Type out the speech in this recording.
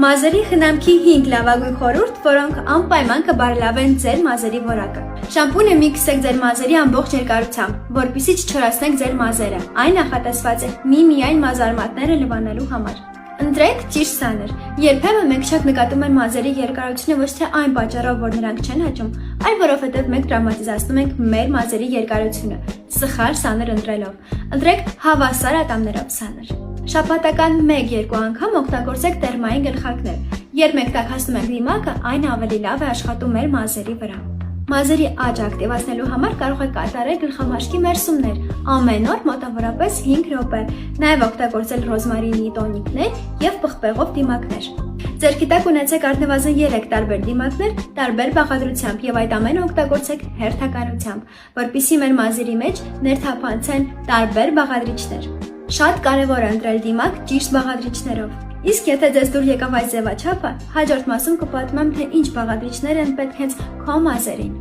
Մազերի խնամքի 5 լավագույն խորհուրդ, որոնք անպայման կբարելավեն ձեր մազերի որակը։ Շամպունը մի քսեք ձեր մազերի ամբողջ երկարությամբ, որպեսզի չչորացնեք ձեր մազերը։ Այն նախատեսված է միմիայն մազարմատները լվանալու համար։ Ընտրեք ճիշտ սաներ։ Երբեմն մենք շատ նկատում ենք մազերի երկարությունը ոչ թե այն պատճառով, որ նրանք չեն աճում, այլ որովհետև մենք տրավմատիզացնում ենք մեր մազերի երկարությունը, սխալ սաներ ընտրելով։ Ընտրեք հավասար ատամներով սաներ։ Շաբաթական 1-2 անգամ օգտագործեք տերմային գլխարկներ։ Երբ մենք տաքացնում ենք դիմակը, այն ավելի լավ է աշխատում մեր մազերի վրա։ Մազերի աճ ակտիվացնելու համար կարող եք կատարել գլխամաշկի մերսումներ ամեն օր մոտավորապես 5 րոպե, նաև օգտագործել ռոզմարինի տոնիկներ եւ պղպեղով դիմակներ։ Ձեռքի տակ ունեցեք առնվազն 3 տարբեր դիմակներ տարբեր բաղադրությամբ եւ այդ ամենը օգտագործեք հերթականությամբ, որpիսի մեր մազերի մեջ ներթափանցեն տարբեր բաղադրիչներ։ Շատ կարևոր է ընտրել դիմակ ճիշտ բաղադրիչներով։ Իսկ եթե ձեզ դուր եկավ այս ձևաչափը, հաջորդ մասում կպատմեմ, թե ինչ բաղադրիչներ են պետք հենց քո մազերին։